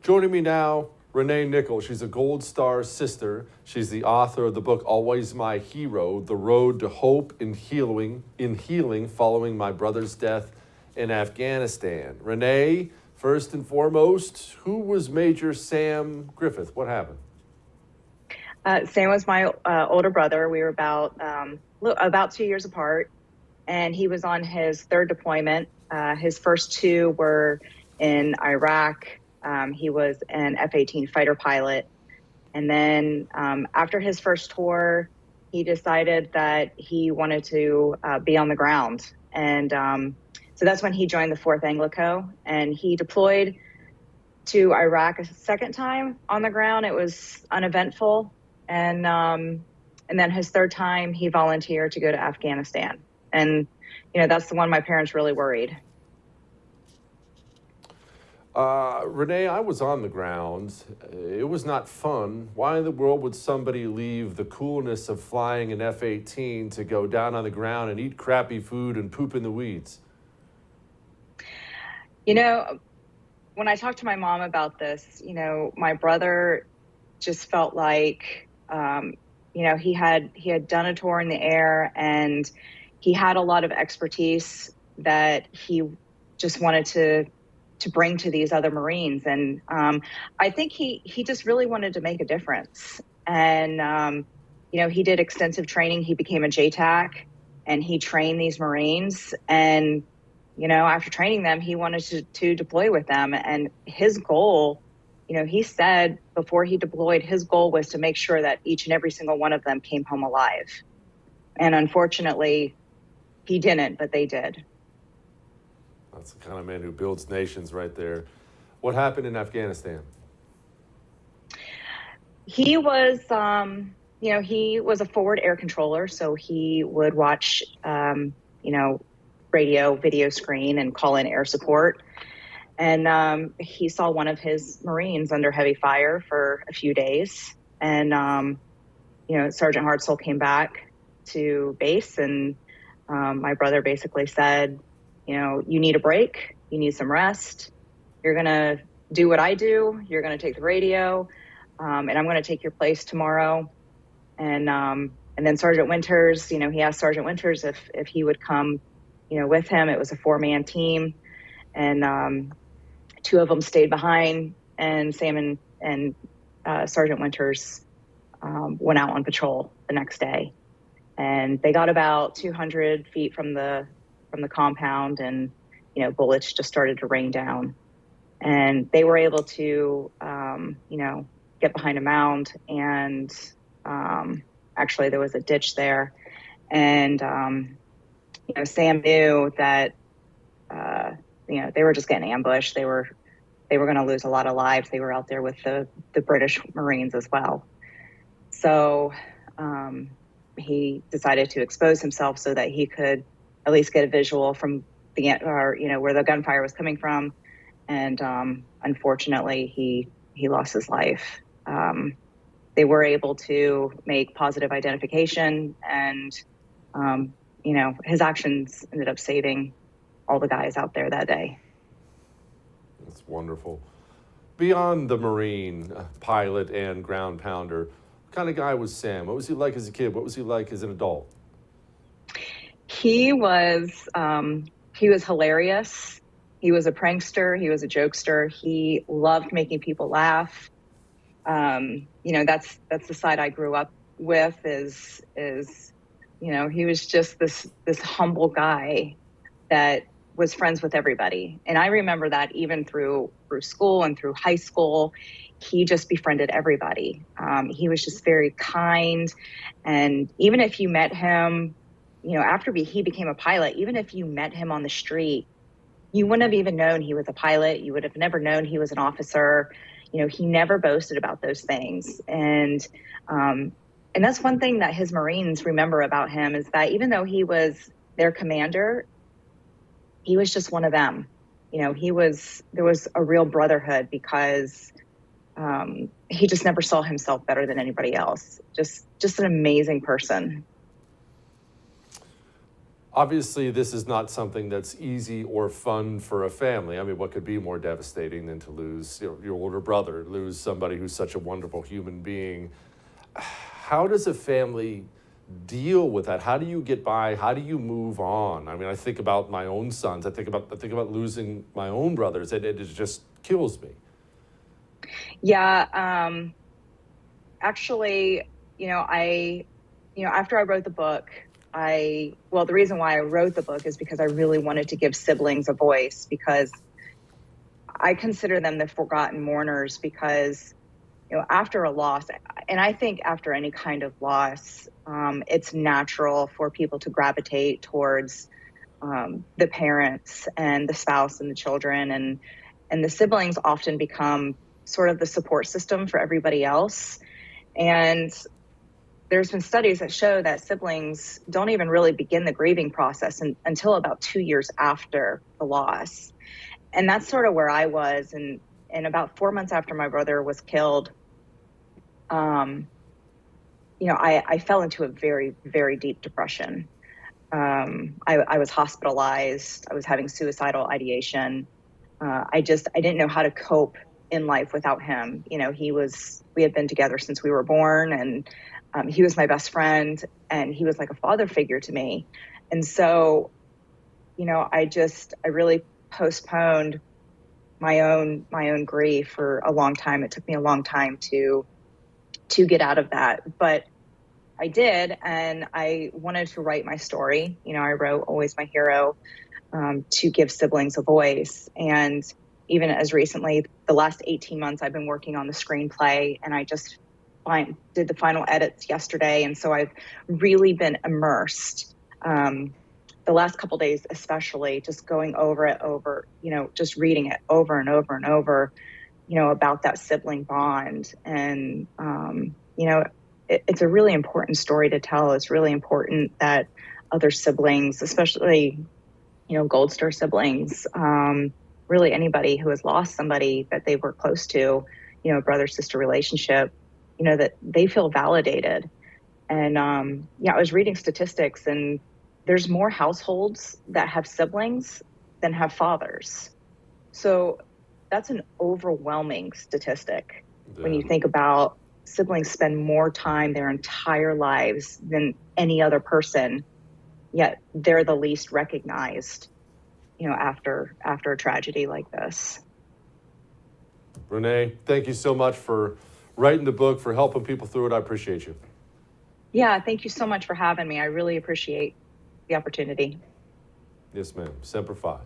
Joining me now, Renee Nickell. She's a Gold Star sister. She's the author of the book Always My Hero: The Road to Hope in Healing Following My Brother's Death in Afghanistan. Renee, first and foremost, who was Major Sam Griffith? What happened? Sam was my older brother. We were about 2 years apart, and he was on his third deployment. His first two were in Iraq. He was an F-18 fighter pilot. And then after his first tour, he decided that he wanted to be on the ground. And so that's when he joined the 4th ANGLICO, and he deployed to Iraq a second time on the ground. It was uneventful. And then his third time, he volunteered to go to Afghanistan. And, that's the one my parents really worried. Renee, I was on the ground. It was not fun. Why in the world would somebody leave the coolness of flying an F-18 to go down on the ground and eat crappy food and poop in the weeds? When I talked to my mom about this, my brother just felt like, he had done a tour in the air, and he had a lot of expertise that he just wanted to bring to these other Marines. And I think he just really wanted to make a difference. And, he did extensive training. He became a JTAC, and he trained these Marines. And, after training them, he wanted to deploy with them. And his goal, he said before he deployed, his goal was to make sure that each and every single one of them came home alive. And unfortunately, he didn't, but they did. That's the kind of man who builds nations right there. What happened in Afghanistan? He was, he was a forward air controller, so he would watch, radio, video screen, and call in air support. And he saw one of his Marines under heavy fire for a few days. And, Sergeant Hartzell came back to base, and my brother basically said, you need a break, you need some rest, you're going to do what I do, you're going to take the radio, and I'm going to take your place tomorrow. And then Sergeant Winters, he asked Sergeant Winters if he would come, with him. It was a 4-man team, and 2 of them stayed behind, and Sam and Sergeant Winters went out on patrol the next day. And they got about 200 feet from the compound, and bullets just started to rain down. And they were able to get behind a mound, and actually there was a ditch there. And Sam knew that they were just getting ambushed. They were going to lose a lot of lives. They were out there with the British Marines as well. So he decided to expose himself so that he could at least get a visual from where the gunfire was coming from. And unfortunately, he lost his life. They were able to make positive identification, and his actions ended up saving all the guys out there that day. That's wonderful. Beyond the Marine, pilot and ground pounder, what kind of guy was Sam? What was he like as a kid? What was he like as an adult? He was hilarious. He was a prankster. He was a jokester. He loved making people laugh. That's the side I grew up with. Is he was just this humble guy that was friends with everybody. And I remember that even through school and through high school, he just befriended everybody. He was just very kind. And even if you met him, after he became a pilot, even if you met him on the street, you wouldn't have even known he was a pilot. You would have never known he was an officer. He never boasted about those things. And that's one thing that his Marines remember about him, is that even though he was their commander, he was just one of them. There was a real brotherhood, because he just never saw himself better than anybody else. Just an amazing person. Obviously, this is not something that's easy or fun for a family. I mean, what could be more devastating than to lose, you know, your older brother, lose somebody who's such a wonderful human being? How does a family deal with that? How do you get by? How do you move on? I mean, I think about my own sons. I think about losing my own brothers. It just kills me. Yeah. Actually, after I wrote the book, the reason why I wrote the book is because I really wanted to give siblings a voice, because I consider them the forgotten mourners, because, after a loss, and I think after any kind of loss, it's natural for people to gravitate towards the parents and the spouse and the children, and the siblings often become sort of the support system for everybody else. And there's been studies that show that siblings don't even really begin the grieving process until about 2 years after the loss. And that's sort of where I was. And about 4 months after my brother was killed, I fell into a very, very deep depression. I was hospitalized. I was having suicidal ideation. I didn't know how to cope in life without him. We had been together since we were born, and he was my best friend, and he was like a father figure to me. And so, I really postponed my own grief for a long time. It took me a long time to get out of that, but I did, and I wanted to write my story. I wrote Always My Hero to give siblings a voice. And even as recently, the last 18 months, I've been working on the screenplay, and I just did the final edits yesterday. And so I've really been immersed the last couple days, especially just going over it, just reading it over and over and over, about that sibling bond. And, it's a really important story to tell. It's really important that other siblings, especially, Gold Star siblings, really anybody who has lost somebody that they were close to, brother-sister relationship, that they feel validated. And I was reading statistics, and there's more households that have siblings than have fathers. So that's an overwhelming statistic. When you think about siblings spend more time their entire lives than any other person, yet they're the least recognized, after a tragedy like this. Renee, thank you so much for writing the book, for helping people through it. I appreciate you. Yeah, thank you so much for having me. I really appreciate the opportunity. Yes, ma'am. Semper Fi.